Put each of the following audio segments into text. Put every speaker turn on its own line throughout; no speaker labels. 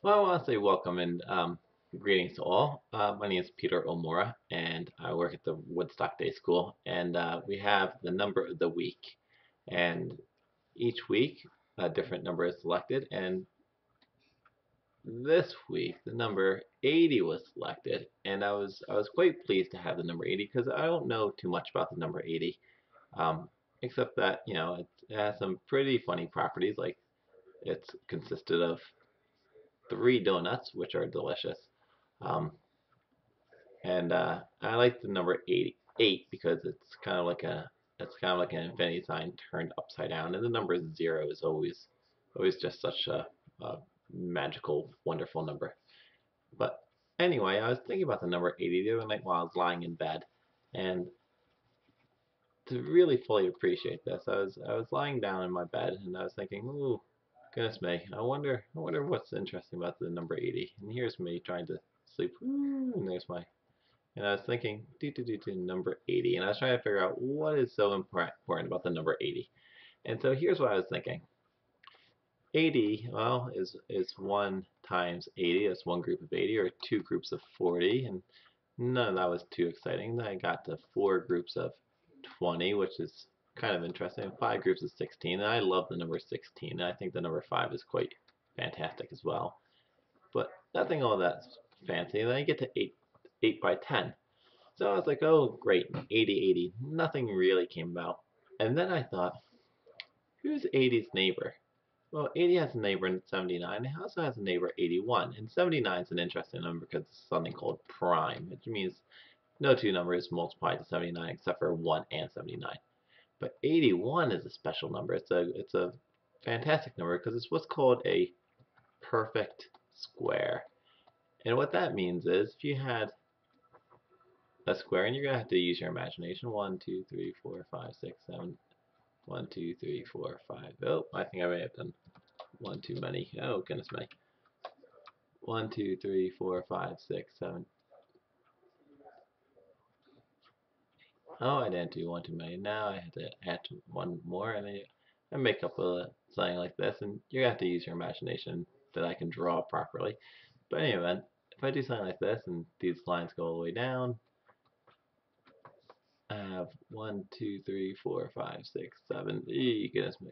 Well, I want to say welcome and greetings to all. My name is Peter Omora, and I work at the Woodstock Day School. And we have the number of the week, and each week a different number is selected. And this week the number 80 was selected, and I was quite pleased to have the number 80 because I don't know too much about the number 80, um, except that it has some pretty funny properties, like it's consisted of three donuts, which are delicious. Um, and I like the number 88 because it's kind of like an infinity sign turned upside down, and the number zero is always just such a magical, wonderful number. But anyway, I was thinking about the number 80 the other night while I was lying in bed, and to really fully appreciate this, I was lying down in my bed and I was thinking, ooh, goodness me, I wonder what's interesting about the number 80. And here's me trying to sleep, ooh, and there's my and I was thinking, do number 80, and I was trying to figure out what is so important about the number 80. And so here's what I was thinking. 80, well, is 1 times 80. That's one group of 80, or two groups of 40, and none of that was too exciting. Then I got to four groups of 20, which is kind of interesting. Five groups of 16, and I love the number 16. And I think the number 5 is quite fantastic as well. But nothing all that fancy. And then I get to 8 by 10. So I was like, oh, great, 80, 80. Nothing really came about. And then I thought, who's 80's neighbor? Well, 80 has a neighbor in 79. It also has a neighbor 81. And 79 is an interesting number because it's something called prime, which means no two numbers multiply to 79 except for 1 and 79. But 81 is a special number. It's a fantastic number because it's what's called a perfect square. And what that means is if you had a square, and you're gonna have to use your imagination. 1, 2, 3, 4, 5, 6, 7. 1, 2, 3, 4, 5. Oh, I think I may have done one too many. Oh, goodness me. 1, 2, 3, 4, 5, 6, 7. Oh, I didn't do one too many. Now I have to add one more, and I make up something like this. And you have to use your imagination that I can draw properly. But anyway, if I do something like this, and these lines go all the way down, I have 1, 2, 3, 4, 5, 6, 7. Goodness me.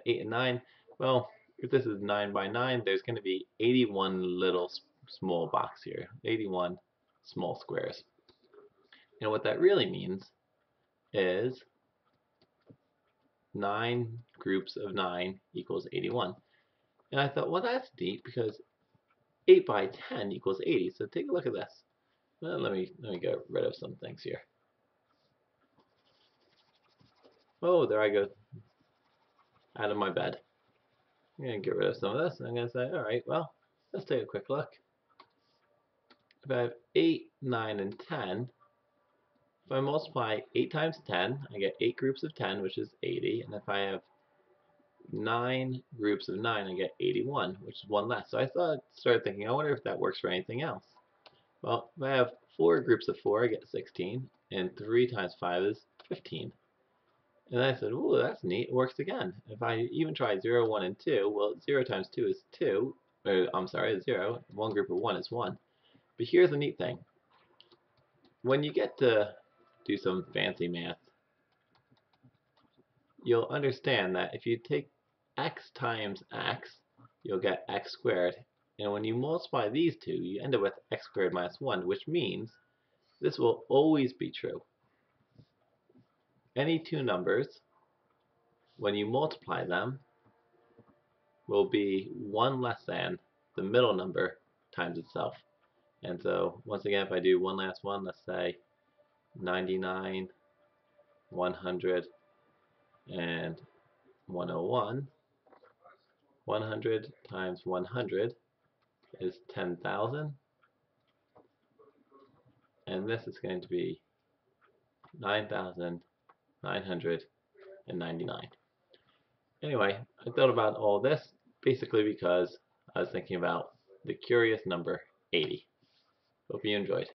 8 and 9. Well, if this is 9 by 9, there's going to be 81 little small box here. 81 small squares. And what that really means is 9 groups of 9 equals 81. And I thought, well, that's neat because 8 by 10 equals 80. So take a look at this. Well, let me get rid of some things here. Oh, there I go, out of my bed. I'm going to get rid of some of this. And I'm going to say, all right, well, let's take a quick look. If I have 8, 9, and 10, if I multiply 8 times 10, I get 8 groups of 10, which is 80. And if I have 9 groups of 9, I get 81, which is one less. So I started thinking, I wonder if that works for anything else. Well, if I have 4 groups of 4, I get 16. And 3 times 5 is 15. And I said, ooh, that's neat. It works again. If I even try 0, 1, and 2, well, 0 times 2 is 2. I'm sorry, 0. One group of 1 is 1. But here's the neat thing. When you get to do some fancy math, you'll understand that if you take x times x, you'll get x squared. And when you multiply these two, you end up with x squared minus 1, which means this will always be true. Any two numbers, when you multiply them, will be 1 less than the middle number times itself. And so, once again, if I do one last one, let's say 99, 100, and 101. 100 times 100 is 10,000, and this is going to be 9,999. Anyway, I thought about all this basically because I was thinking about the curious number 80. Hope you enjoyed.